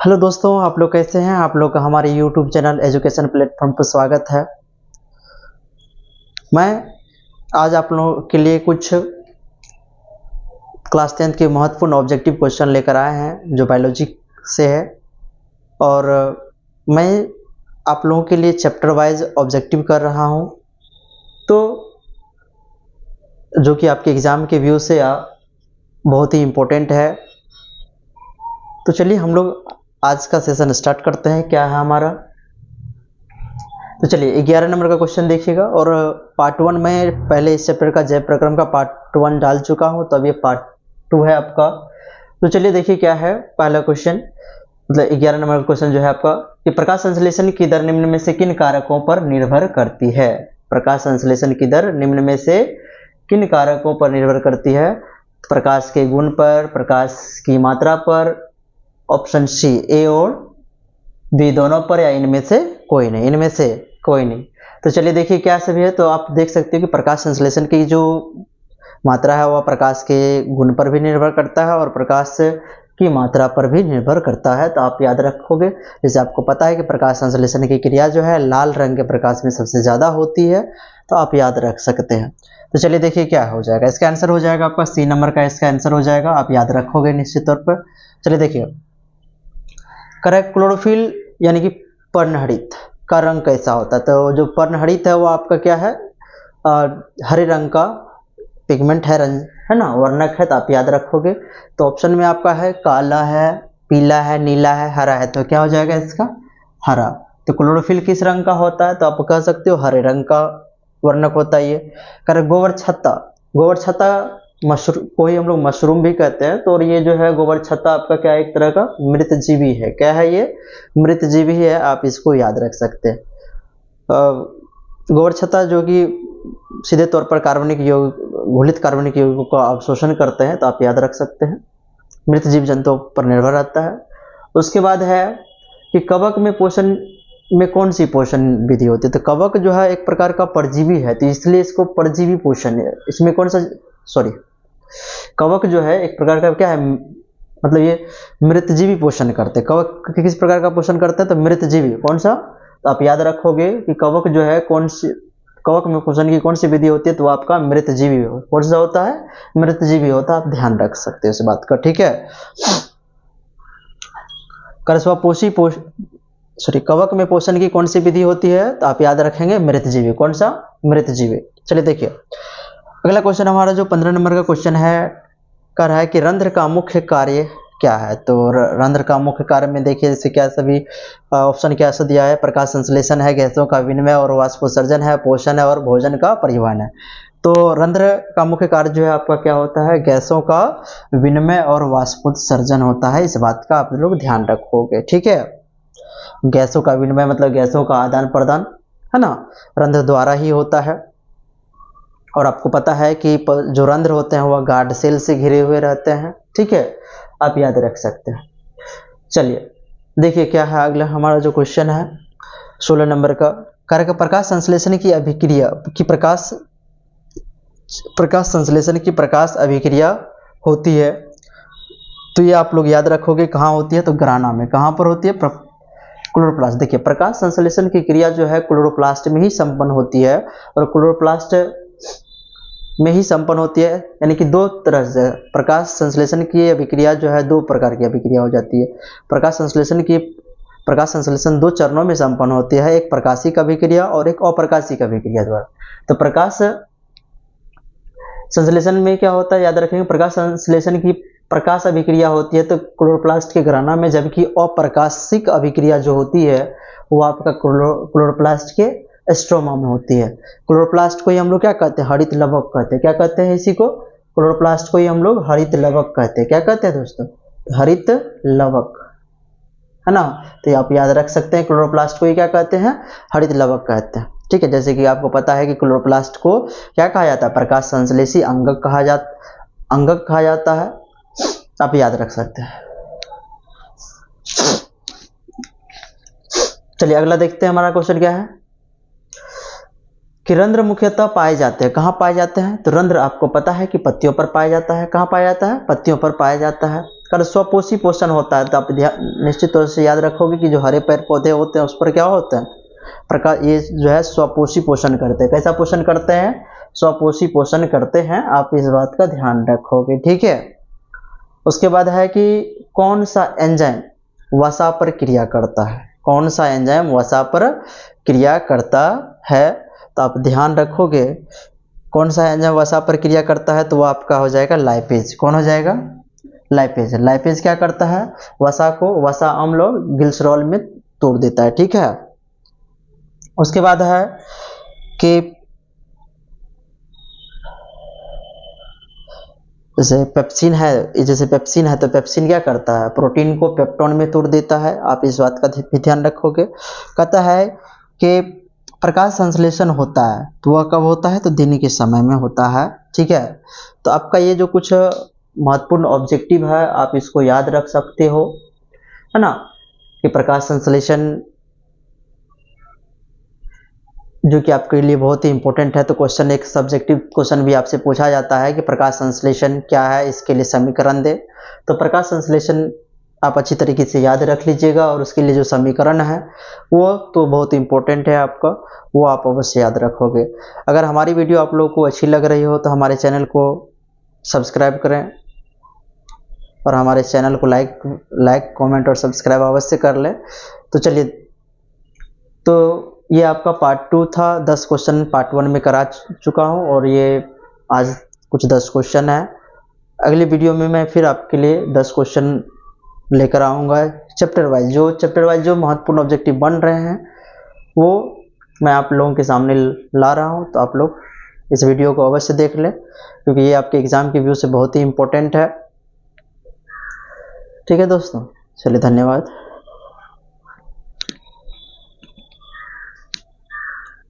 Hello दोस्तों, आप लोग कैसे हैं। आप लोग का हमारे यूट्यूब चैनल एजुकेशन प्लेटफॉर्म पर स्वागत है। मैं आज आप लोगों के लिए कुछ क्लास 10th के महत्वपूर्ण ऑब्जेक्टिव क्वेश्चन लेकर आए हैं जो बायोलॉजी से है, और मैं आप लोगों के लिए चैप्टर वाइज ऑब्जेक्टिव कर रहा हूं, तो जो कि आपके एग्ज़ाम के व्यू से बहुत ही इम्पोर्टेंट है। तो चलिए हम लोग आज का सेशन स्टार्ट करते हैं। क्या है हमारा, तो चलिए 11 नंबर का क्वेश्चन देखिएगा। और पार्ट 1 में पहले इस चैप्टर का जैव प्रक्रम का पार्ट 1 डाल चुका हूं, तो अब ये पार्ट 2 है आपका। तो चलिए देखिए क्या है पहला क्वेश्चन, मतलब 11 नंबर का क्वेश्चन जो है आपका कि प्रकाश संश्लेषण की दर निम्न में से किन कारकों पर निर्भर करती है। प्रकाश संश्लेषण की दर निम्न में से किन कारकों पर निर्भर करती है। प्रकाश के गुण पर, प्रकाश की मात्रा पर, ऑप्शन सी ए और बी दोनों पर, या इनमें से कोई नहीं, इनमें से कोई नहीं। तो चलिए देखिए क्या सभी है। तो आप देख सकते हो कि प्रकाश संश्लेषण की जो मात्रा है वह प्रकाश के गुण पर भी निर्भर करता है और प्रकाश की मात्रा पर भी निर्भर करता है। तो आप याद रखोगे, जैसे आपको पता है कि प्रकाश संश्लेषण की क्रिया जो है लाल रंग के प्रकाश में सबसे ज़्यादा होती है, तो आप याद रख सकते हैं। तो चलिए देखिए क्या हो जाएगा। इसका आंसर हो जाएगा आपका सी नंबर का, इसका आंसर हो जाएगा, आप याद रखोगे निश्चित तौर पर। चलिए देखिए, करेक्ट। क्लोरोफिल यानी कि पर्णहरित का रंग कैसा होता है। तो जो पर्णहरित है वो आपका क्या है, हरे रंग का पिगमेंट है, रंग है ना, वर्णक है। तो आप याद रखोगे। तो ऑप्शन में आपका है काला है, पीला है, नीला है, हरा है। तो क्या हो जाएगा इसका, हरा। तो क्लोरोफिल किस रंग का होता है, तो आप कह सकते हो हरे रंग का वर्णक होता है ये। करेक्ट। गोबर छत्ता, गोबर छत्ता मशरूम को ही हम लोग मशरूम भी कहते हैं। तो ये जो है गोबर छत्ता आपका क्या है, एक तरह का मृत जीवी है। क्या है ये, मृत जीवी है। आप इसको याद रख सकते हैं। गोबर छत्ता जो कि सीधे तौर पर कार्बनिक यौग, घुलित कार्बनिक यौगों का अवशोषण करते हैं, तो आप याद रख सकते हैं। मृत जीव जंतुओं पर निर्भर रहता है। उसके बाद है कि कवक में पोषण में कौन सी पोषण विधि होती है। तो कवक जो है एक प्रकार का परजीवी है, तो इसलिए इसको परजीवी पोषण है। इसमें कौन सा, सॉरी, कवक जो है एक प्रकार का क्या है, मतलब ये मृतजीवी पोषण करते हैं। कवक किस प्रकार का पोषण करते हैं, तो मृतजीवी। कौन सा, तो आप याद रखोगे कि कवक जो है कौन सी, कवक में पोषण की कौन सी विधि होती है, तो वो आपका मृतजीवी कौन सा होता है, मृतजीवी होता है। आप ध्यान रख सकते हो इस बात का, ठीक है। करस्वापोषी सॉरी, कवक में पोषण की कौन सी विधि होती है, तो आप याद रखेंगे मृतजीवी। कौन सा, मृतजीवी। चलिए देखिए अगला क्वेश्चन हमारा जो 15 नंबर का क्वेश्चन है, कर रहा है कि रंध्र का मुख्य कार्य क्या है। तो रंध्र का मुख्य कार्य में देखिए जैसे क्या सभी ऑप्शन क्या सा दिया है, प्रकाश संश्लेषण है, गैसों का विनिमय और वाष्पोत्सर्जन है, पोषण है और भोजन का परिवहन है। तो रंध्र का मुख्य कार्य जो है आपका क्या होता है, गैसों का विनिमय और वाष्पोत्सर्जन होता है। इस बात का आप लोग ध्यान रखोगे, ठीक है। गैसों का विनिमय मतलब गैसों का आदान प्रदान है ना, रंध्र द्वारा ही होता है। और आपको पता है कि जो रंध्र होते हैं वह गार्ड सेल से घिरे हुए रहते हैं, ठीक है, आप याद रख सकते हैं। चलिए देखिए क्या है अगला हमारा जो क्वेश्चन है 16 नंबर का, कार्य प्रकाश संश्लेषण की अभिक्रिया की प्रकाश संश्लेषण की प्रकाश अभिक्रिया होती है। तो ये आप लोग याद रखोगे कहाँ होती है, तो ग्राना में। कहाँ पर होती है, क्लोरोप्लास्ट। देखिए प्रकाश संश्लेषण की क्रिया जो है क्लोरोप्लास्ट में ही संपन्न होती है, और क्लोरोप्लास्ट में ही संपन्न होती है। यानी कि दो तरह से प्रकाश संश्लेषण की अभिक्रिया जो है, दो प्रकार की अभिक्रिया हो जाती है। प्रकाश संश्लेषण दो चरणों में संपन्न होती है, एक प्रकाशिक अभिक्रिया और एक अप्रकाशिक अभिक्रिया द्वारा। तो प्रकाश संश्लेषण में क्या होता है, याद रखेंगे, प्रकाश संश्लेषण की प्रकाश अभिक्रिया होती है तो क्लोरोप्लास्ट के ग्राना में, जबकि अप्रकाशिक अभिक्रिया जो होती है वो आपका क्लोरोप्लास्ट के स्ट्रोमा में होती है। क्लोरोप्लास्ट को ही हम लोग क्या कहते हैं, हरित लवक कहते हैं। क्या कहते हैं इसी को, क्लोरोप्लास्ट को ही हम लोग हरित लवक कहते हैं। क्या कहते हैं दोस्तों, हरित लवक, है ना। तो आप याद रख सकते हैं क्लोरोप्लास्ट को ही क्या कहते हैं, हरित लवक कहते हैं, ठीक है। जैसे कि आपको पता है कि क्लोरोप्लास्ट को क्या कहा जाता है, प्रकाश संश्लेषी अंगक कहा जाता है। आप याद रख सकते हैं। चलिए अगला देखते हैं हमारा क्वेश्चन क्या है कि रंध्र मुख्यतः पाए जाते हैं, कहाँ पाए जाते हैं। तो रंध्र आपको पता है कि पत्तियों पर पाया जाता है। कहाँ पाया जाता है, पत्तियों पर पाया जाता है। अगर स्वपोषी पोषण होता है तो आप निश्चित तौर से याद रखोगे कि जो हरे पेड़ पौधे होते हैं उस पर क्या होता है, प्रकाश, ये जो है स्वपोषी पोषण करते हैं। कैसा पोषण करते हैं? स्वपोषी पोषण करते हैं, आप इस बात का ध्यान रखोगे, ठीक है। उसके बाद है कि कौन सा एंजाइम वसा पर क्रिया करता है, कौन सा एंजाइम वसा पर क्रिया करता है, तो आप ध्यान रखोगे कौन सा एंजाइम वसा पर क्रिया करता है, तो वो आपका हो जाएगा लाइपेज। कौन हो जाएगा? लाइपेज। लाइपेज क्या करता है? वसा को, वसा अम्ल और ग्लिसरॉल में तोड़ देता है, ठीक है। उसके बाद है कि जैसे पेप्सिन है, तो पेप्सिन क्या करता है? प्रोटीन को पेप्टोन में तोड़ देता है, आप इस बात का भी ध्यान रखोगे। कहता है कि प्रकाश संश्लेषण होता है तो वह कब होता है? तो दिन के समय में होता है, ठीक है। तो आपका ये जो कुछ महत्वपूर्ण ऑब्जेक्टिव है आप इसको याद रख सकते हो, है ना, कि प्रकाश संश्लेषण जो कि आपके लिए बहुत ही इंपॉर्टेंट है। तो क्वेश्चन, एक सब्जेक्टिव क्वेश्चन भी आपसे पूछा जाता है कि प्रकाश संश्लेषण क्या है, इसके लिए समीकरण दे। तो प्रकाश संश्लेषण आप अच्छी तरीके से याद रख लीजिएगा और उसके लिए जो समीकरण है वो तो बहुत इंपॉर्टेंट है आपका, वो आप अवश्य याद रखोगे। अगर हमारी वीडियो आप लोगों को अच्छी लग रही हो तो हमारे चैनल को सब्सक्राइब करें और हमारे चैनल को लाइक कमेंट और सब्सक्राइब अवश्य कर लें। तो चलिए, तो ये आपका पार्ट 2 था। 10 क्वेश्चन पार्ट 1 में करा चुका हूँ और ये आज कुछ 10 क्वेश्चन है। अगली वीडियो में मैं फिर आपके लिए 10 क्वेश्चन लेकर आऊँगा चैप्टर वाइज। जो महत्वपूर्ण ऑब्जेक्टिव बन रहे हैं वो मैं आप लोगों के सामने ला रहा हूँ। तो आप लोग इस वीडियो को अवश्य देख लें क्योंकि ये आपके एग्ज़ाम के व्यू से बहुत ही इम्पोर्टेंट है, ठीक है दोस्तों। चलिए, धन्यवाद।